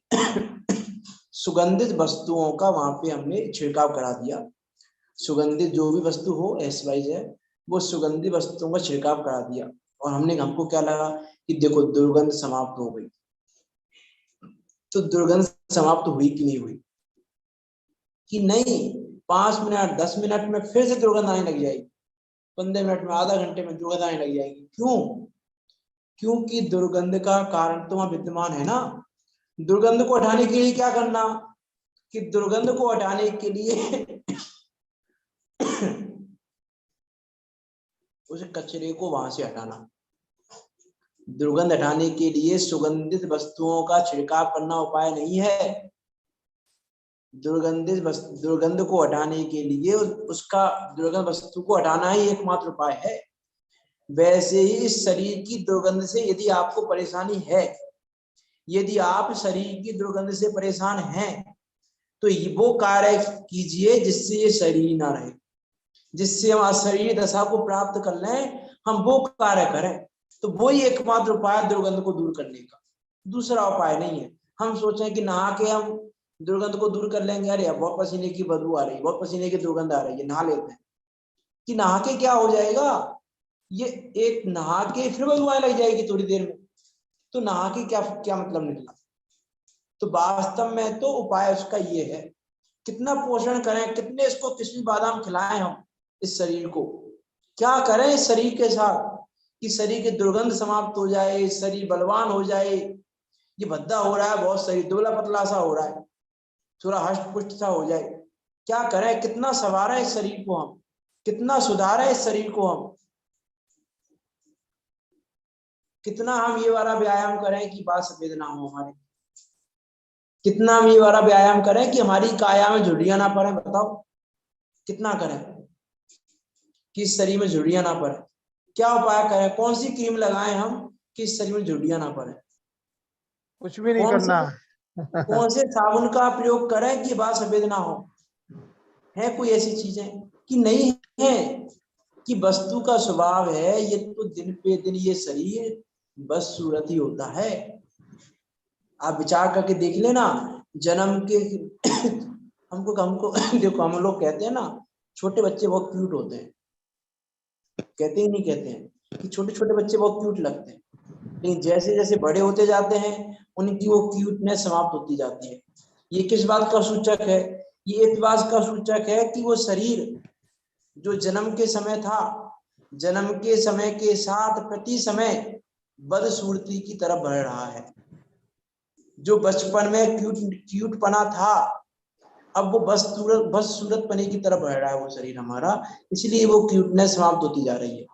सुगंधित वस्तुओं का वहां पे हमने छिड़काव करा दिया। सुगंधित जो भी वस्तु हो एसवाइज है, वो सुगंधित वस्तुओं का छिड़काव करा दिया। और हमको क्या लगा कि देखो दुर्गंध समाप्त हो गई। तो दुर्गंध समाप्त हुई कि नहीं हुई? कि नहीं, 5 मिनट 10 मिनट में फिर से दुर्गंध आने लग जाएगी, 15 मिनट में, आधा घंटे में दुर्गंध आने लग जाएगी। क्यों? क्योंकि दुर्गंध का कारण तो वहां विद्यमान है ना। दुर्गंध को हटाने के लिए क्या करना, कि दुर्गंध को हटाने के लिए उस कचरे को वहां से हटाना। दुर्गंध हटाने के लिए सुगंधित वस्तुओं का छिड़काव करना उपाय नहीं है। दुर्गंध को हटाने के लिए उसका दुर्गंध वस्तु को हटाना ही एकमात्र उपाय है। वैसे ही इस शरीर की दुर्गंध से यदि आपको परेशानी है, यदि आप शरीर की दुर्गंध से परेशान हैं, तो वो कार्य कीजिए जिससे ये शरीर ना रहे, जिससे हम अशरीर दशा को प्राप्त कर लें, हम वो कार्य करें। तो वो ही एकमात्र उपाय दुर्गंध को दूर करने का, दूसरा उपाय नहीं है। हम सोचें कि नहा के हम दुर्गंध को दूर कर लेंगे, अरे बहुत पसीने की बदबू आ रही है, बहुत पसीने की दुर्गंध आ रही है, नहा लेते हैं। कि नहा के क्या हो जाएगा, ये एक नहा के फिर बदबू आने लग जाएगी थोड़ी देर में, तो नहा के क्या क्या मतलब निकला। तो वास्तव में तो उपाय उसका ये है, कितना पोषण करें, कितने इसको किस्मी बादाम खिलाएं हम इस शरीर को, क्या करें इस शरीर के साथ कि शरीर की दुर्गंध समाप्त हो जाए, शरीर बलवान हो जाए। ये भद्दा हो रहा है बहुत, शरीर दुबला पतला सा हो रहा है, थोड़ा हष्ट पुष्ट सा हो जाए। क्या करें, कितना संवारें इस शरीर को हम, कितना सुधारें इस शरीर को हम, कितना हम ये वाला व्यायाम करें कि बाल सफेद ना हो हमारे, कितना हम ये वाला व्यायाम करें कि हमारी काया में झुर्रियां ना पड़े। बताओ कितना करें कि इस शरीर में झुर्रियां ना पड़े। क्या उपाय करें, कौन सी क्रीम लगाएं हम कि इस शरीर में झुर्रियां ना पड़े। कुछ भी नहीं करना। कौन से साबुन का प्रयोग करें कि बाल सफेद ना हो। है कोई ऐसी चीजें कि नहीं है, कि वस्तु का स्वभाव है ये तो दिन पे दिन ये शरीर बस सूरत ही होता है। आप विचार करके देख लेना, जन्म के हमको देखो, हम लोग कहते हैं ना छोटे बच्चे बहुत क्यूट होते हैं, कहते ही नहीं कहते हैं कि छोटे छोटे बच्चे बहुत क्यूट लगते हैं, लेकिन जैसे जैसे बड़े होते जाते हैं उनकी वो क्यूटनेस समाप्त होती जाती है। ये किस बात का सूचक है, ये इस बात का सूचक है कि वो शरीर जो जन्म के समय था, जन्म के समय के साथ प्रति समय बदसूरती की तरफ बढ़ रहा है। जो बचपन में क्यूट पना था, अब वो बस सूरत पने की तरफ बढ़ रहा है वो शरीर हमारा, इसलिए वो क्यूटनेस समाप्त होती जा रही है।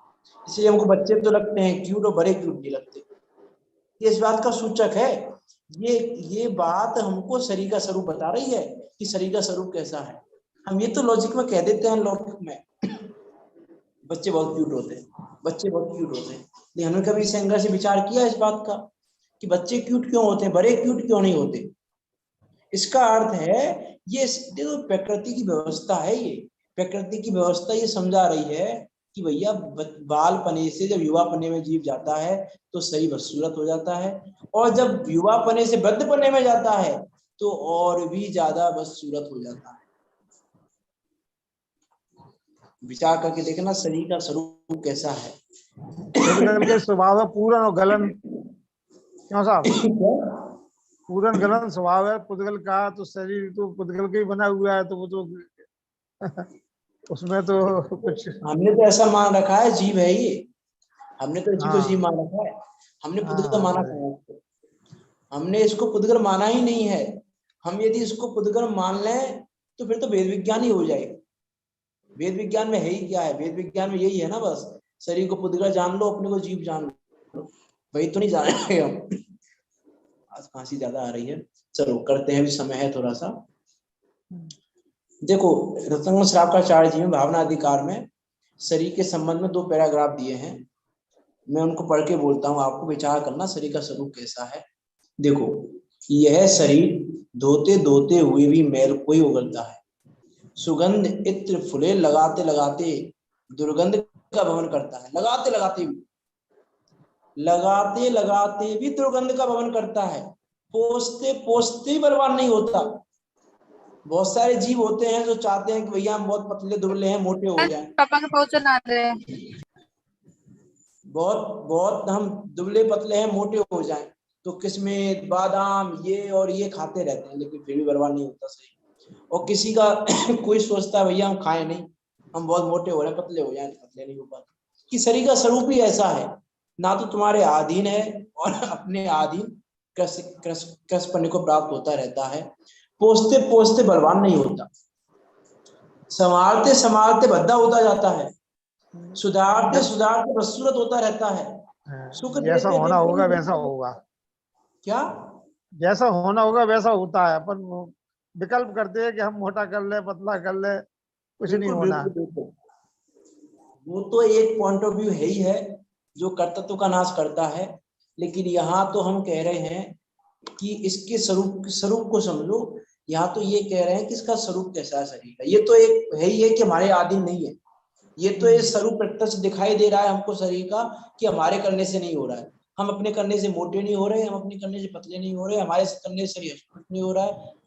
इसलिए हमको बच्चे तो लगते हैं क्यूट और बड़े क्यूट नहीं लगते। ये इस बात का सूचक है। ये बात हमको शरीर का स्वरूप बता रही है कि शरीर का स्वरूप कैसा है। हम ये तो लॉजिक में कह देते हैं, लॉजिक में बच्चे बहुत क्यूट होते हैं, बच्चे बहुत क्यूट होते हैं, लेकिन हमने कभी इस एंगल से विचार किया इस बात का कि बच्चे क्यूट क्यों होते हैं, बड़े क्यूट क्यों नहीं होते। इसका अर्थ है ये देखो प्रकृति की व्यवस्था है, ये प्रकृति की व्यवस्था ये समझा रही है कि भैया बाल पने से जब युवा पने में जीव जाता है तो सही बदसूरत हो जाता है, और जब युवा पने से वृद्ध पने में जाता है तो और भी ज्यादा बदसूरत हो जाता है। विचार करके देखना शरीर का स्वरूप कैसा है। पुद्गल के स्वभाव है पूरन और गलन, क्यों साहब? पूरन गलन स्वभाव है पुद्गल का, तो शरीर तो पुद्गल का ही बना हुआ है, तो वो तो उसमें तो कुछ हमने तो ऐसा मान रखा है जीव है ये, हमने तो इसी को जीव मान रखा है। हमने पुद्गल माना है, हमने इसको पुद्गल माना ही नहीं है। हम यदि इसको पुद्गल मान लें तो फिर तो वेद विज्ञान ही हो जाएगा। वेद विज्ञान में है ही क्या है, वेद विज्ञान में यही है ना, बस शरीर को पुद्गल जान लो, अपने को जीव जान लो, वही तो नहीं जानेंगे हम। आज खांसी ज्यादा आ रही है, चलो करते हैं, भी समय है थोड़ा सा। देखो रत्नांग श्रावकाचार्य जी में भावना अधिकार में शरीर के संबंध में 2 पैराग्राफ दिए हैं, मैं उनको पढ़ के बोलता हूँ, आपको विचार करना शरीर का स्वरूप कैसा है। देखो, यह शरीर धोते धोते हुए भी मैल कोई उगलता है, सुगंध इत्र फुले लगाते लगाते दुर्गंध का भवन करता है, लगाते लगाते भी लगाते लगाते भी दुर्गंध का भवन करता है, पोसते पोसते भी बर्बाद नहीं होता। बहुत सारे जीव होते हैं जो चाहते हैं कि भैया हम बहुत पतले दुबले हैं, मोटे हो जाएं, पापा के पहुंचन आ रहे हैं। बहुत बहुत हम दुबले पतले हैं, मोटे हो जाएं, तो किस्में बादाम ये और ये खाते रहते हैं, लेकिन फिर भी बर्बाद नहीं होता सही। और किसी का कोई सोचता है भैया हम खाएं नहीं, हम बहुत मोटे हो रहे हैं, पतले हो जाएं, पतले नहीं हो पाते। कि शरीर का स्वरूप ही ऐसा है, ना तो तुम्हारे अधीन है और अपने अधीन कृष्ण पन्ने को प्राप्त होता रहता है। पोसते पोसते बर्बाद नहीं होता, संभालते संभालते भद्दा होता जाता है, सुधारते सुधारते बदसूरत होता रहता है। सुख जैसा देते होना होगा देते वैसा होगा। क्या जैसा होना होगा वैसा होता है, अपन विकल्प करते हैं कि हम मोटा कर ले, पतला कर ले, कुछ नहीं बिल्कुल होना। बिल्कुल बिल्कुल, वो तो एक पॉइंट ऑफ व्यू है ही है जो कर्तृत्व का नाश करता है। लेकिन यहाँ तो हम कह रहे हैं कि इसके स्वरूप को समझो। यहाँ तो ये कह रहे हैं कि इसका स्वरूप कैसा है शरीर का। ये तो एक है ही है कि हमारे अधीन नहीं है, ये तो ये स्वरूप प्रत्यक्ष दिखाई दे रहा है हमको शरीर का कि हमारे करने से नहीं हो रहा है। हम अपने करने से मोटे नहीं हो रहे, हम अपने करने से पतले नहीं हो रहे, हमारे करने से शरीर नहीं हो रहा है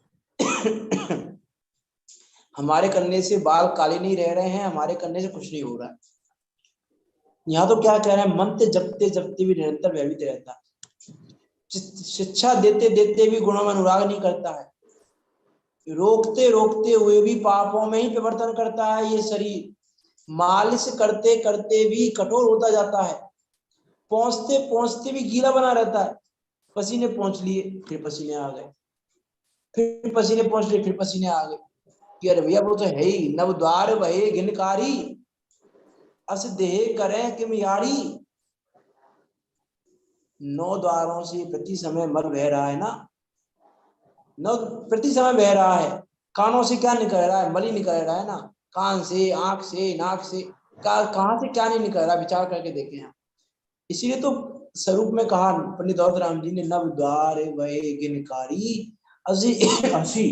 हमारे करने से बाल काले नहीं रह रहे हैं, हमारे करने से कुछ नहीं हो रहा है। यहाँ तो क्या कह रहे हैं, मंत्र जपते जपते भी निरंतर भयभीत रहता है, शिक्षा देते देते भी गुणों में अनुराग नहीं करता है, रोकते रोकते हुए भी पापों में ही प्रवर्तन करता है ये शरीर, मालिश करते करते भी कठोर होता जाता है, पहुंचते पहुंचते भी गीला बना रहता है। पसीने पहुंच लिए फिर पसीने आ गए, फिर पसीने पहुंच लिए फिर पसीने आ गए कि अरे भैया वो तो है ही, नव द्वार वहे घिनकारी अस देह करें किम यारी। 9 द्वारों से प्रति समय मल बह रहा है ना, 9 प्रति समय बह रहा है। कानों से क्या निकल रहा है, मल ही निकल रहा है ना, कान से, आंख से, नाक से, कहां से क्या नहीं निकल रहा, विचार करके देखें हम। इसीलिए तो स्वरूप में कहा पंडित दौलतराम जी ने, नव द्वार वहे गिनकारी असी असी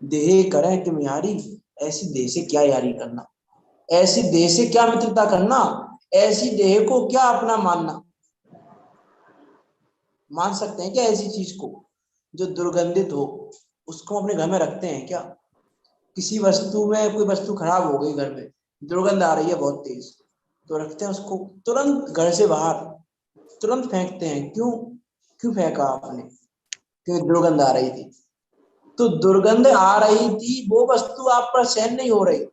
देह करें कि यारी। ऐसी देह से क्या यारी करना, ऐसी देह से क्या मित्रता करना, ऐसी देह को क्या अपना मानना। मान सकते हैं क्या ऐसी चीज को जो दुर्गंधित हो, उसको अपने घर में रखते हैं क्या? किसी वस्तु में कोई वस्तु खराब हो गई, घर में दुर्गंध आ रही है बहुत तेज, तो रखते हैं उसको तुरंत घर से बाहर, तुरंत फेंकते हैं। क्यों क्यों फेंका आपने? क्योंकि दुर्गंध आ रही थी। तो दुर्गंध आ रही थी, वो वस्तु आप पर सहन नहीं हो रही,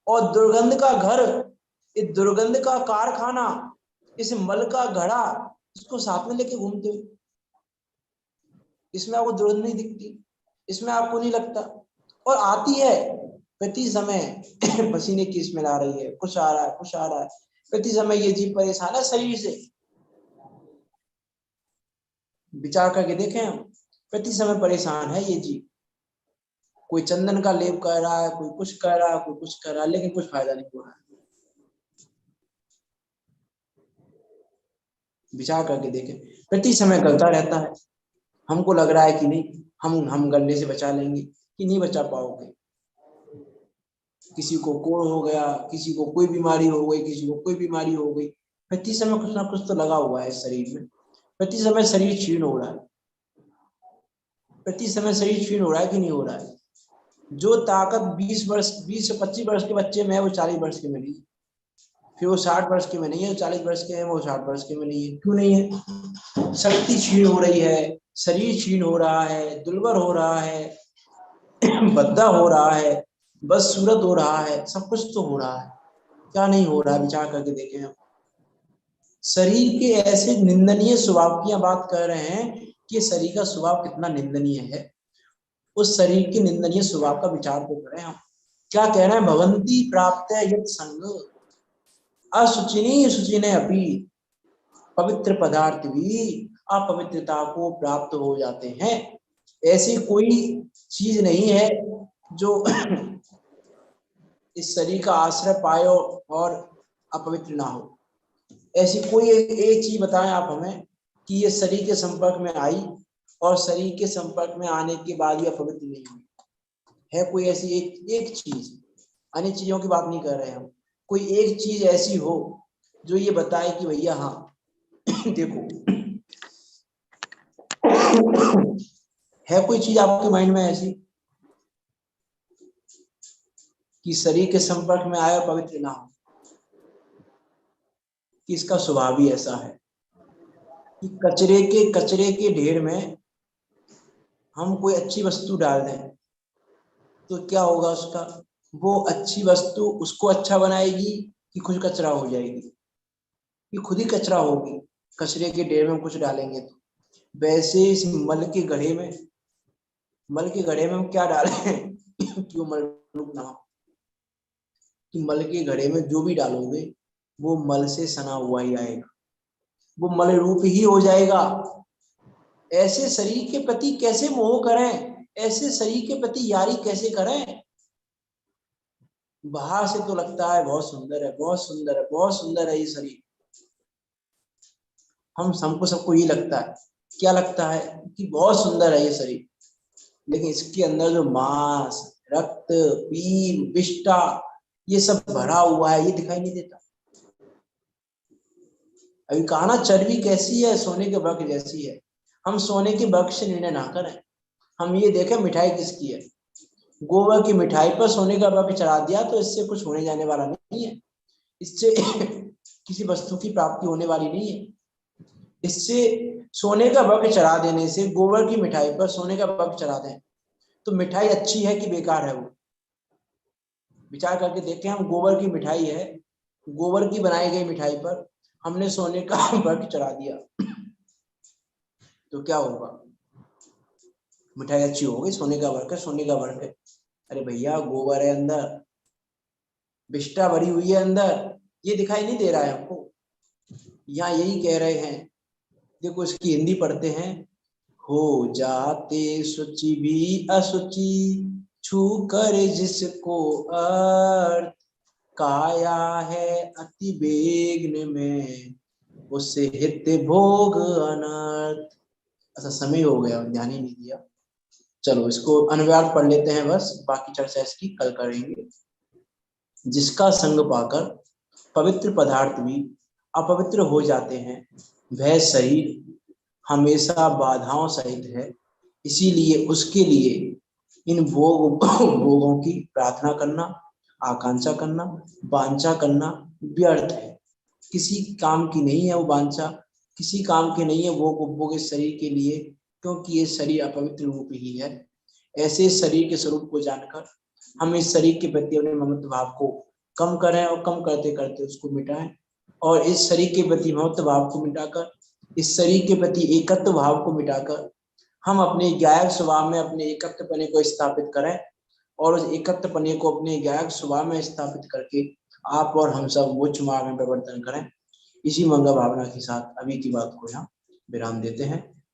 और दुर्गंध का घर, इस दुर्गंध का कारखाना, इस मल का घड़ा, इसको साथ में लेके घूमते हो। इसमें आपको दुर्गंध नहीं दिखती, इसमें आपको नहीं लगता, और आती है प्रति समय पसीने की स्मेल आ रही है, कुछ आ रहा है कुछ आ रहा है, प्रति समय ये जीव परेशान है शरीर से। विचार करके देखें हम, प्रति समय परेशान है ये जीव। कोई चंदन का लेप कर रहा है, कोई कुछ कर रहा है, कोई कुछ कर रहा है, लेकिन कुछ फायदा नहीं हो रहा है। विचार करके देखें, प्रति समय गलता रहता है। हमको लग रहा है कि नहीं, हम गलने से बचा लेंगे, कि नहीं बचा पाओगे। किसी को कोढ़ हो गया, किसी को कोई बीमारी हो गई, किसी को कोई बीमारी हो गई, प्रति समय कुछ ना कुछ तो लगा हुआ है शरीर में। प्रति समय शरीर क्षीण हो रहा है, प्रति समय शरीर क्षीण हो रहा है कि नहीं हो रहा है? जो ताकत 20 से 25 वर्ष के बच्चे में है, वो 40 वर्ष के में नहीं है। फिर वो 60 वर्ष के में नहीं है, 40 वर्ष के हैं, वो 60 वर्ष के में नहीं है। क्यों नहीं है? शक्ति क्षीण हो रही है, शरीर क्षीण हो रहा है, दुर्बल हो रहा है, बद्दा हो रहा है, बस सूरत हो रहा है, सब कुछ तो हो रहा है। क्या नहीं हो रहा है? विचार करके देखें हम। शरीर के ऐसे निंदनीय स्वभाव की बात कर रहे हैं कि शरीर का स्वभाव कितना निंदनीय है। उस शरीर के निंदनीय स्वभाव का विचार तो करें हम। क्या कह रहे हैं? भवंती प्राप्त यत् संग असुचिनी सुचिने अपि, पवित्र पदार्थ भी अपवित्रता को प्राप्त हो जाते हैं। ऐसी कोई चीज नहीं है जो इस शरीर का आश्रय पाए और अपवित्र ना हो। ऐसी कोई एक चीज बताएं आप हमें कि ये शरीर के संपर्क में आई और शरीर के संपर्क में आने के बाद ये अपवित्र नहीं हुई। है कोई ऐसी एक चीज? अन्य चीजों की बात नहीं कर रहे हम। कोई एक चीज ऐसी हो जो ये बताए कि भैया हाँ देखो है कोई चीज आपके माइंड में ऐसी कि शरीर के संपर्क में आए और पवित्र ना हो, कि इसका स्वभाव ही ऐसा है कि कचरे के ढेर में हम कोई अच्छी वस्तु डाल दें तो क्या होगा उसका, वो अच्छी वस्तु उसको अच्छा बनाएगी कि खुद कचरा हो जाएगी, कि खुद ही कचरा होगी। कचरे के ढेर में कुछ डालेंगे तो वैसे इस मल के घड़े में हम क्या डालें कि वो मल रूप ना हो, कि मल के घड़े में जो भी डालोगे वो मल से सना हुआ ही आएगा, वो मल रूप ही हो जाएगा। ऐसे शरीर के प्रति कैसे मोह करें, ऐसे शरीर के प्रति यारी कैसे करें। बाहर से तो लगता है बहुत सुंदर है, बहुत सुंदर है, बहुत सुंदर है ये शरीर, हम सबको ये लगता है, क्या लगता है कि बहुत सुंदर है ये शरीर, लेकिन इसके अंदर जो मांस, रक्त, पीप, विष्ठा ये सब भरा हुआ है, ये दिखाई नहीं देता। अभी कहा ना चर्बी कैसी है, सोने के वृक्ष जैसी है। हम सोने के वृक्ष से निर्णय ना करें, हम ये देखें मिठाई किसकी है। गोबर की मिठाई पर सोने का वृक्ष चढ़ा दिया तो इससे कुछ होने जाने वाला नहीं है, इससे किसी वस्तु की प्राप्ति होने वाली नहीं है। इससे सोने का वृक्ष चढ़ा देने से, गोबर की मिठाई पर सोने का वृक्ष चढ़ा दें तो मिठाई अच्छी है कि बेकार है, वो विचार करके देखें। हम गोबर की मिठाई है, गोबर की बनाई गई मिठाई पर हमने सोने का वृक्ष चढ़ा दिया तो क्या होगा, मिठाई अच्छी होगी, सोने का वर्क है, सोने का वर्क है। अरे भैया गोबर है अंदर, विष्ठा भरी हुई है अंदर, ये दिखाई नहीं दे रहा है हमको। यहाँ यही कह रहे हैं, देखो इसकी हिंदी पढ़ते हैं, हो जाते शुचि भी अशुचि छू कर जिसको अर्थ, काया है अति बेग्न में उससे हित भोग अनर्थ। ऐसा समय हो गया, ध्यान ही नहीं दिया। चलो इसको अनुवाद पढ़ लेते हैं बस, बाकी चर्चा इसकी कल करेंगे। जिसका संग पाकर पवित्र पदार्थ भी अपवित्र हो जाते हैं, वह शरीर हमेशा बाधाओं सहित है, इसीलिए उसके लिए इन भोगों की प्रार्थना करना, आकांक्षा करना, वांछा करना व्यर्थ है। किसी काम की नहीं है वो वांछा, किसी काम की नहीं है वो उपभोग इस शरीर के लिए, क्योंकि ये शरीर अपवित्र रूप ही है। ऐसे शरीर के स्वरूप को जानकर हम इस शरीर के प्रति अपने ममत्व भाव को कम करें और कम करते करते उसको मिटाएं, और इस शरीर के प्रति ममत्व भाव को मिटाकर, इस शरीर के प्रति एकत्व भाव को मिटाकर हम अपने ज्ञायक स्वभाव में अपने एकत्वपने को स्थापित करें, और उस एकत्वपने को अपने ज्ञायक स्वभाव में स्थापित करके आप और हम सब मोक्ष मार्ग में परिवर्तन करें। इसी मंगल भावना के साथ अभी की बात को यहाँ विराम देते हैं।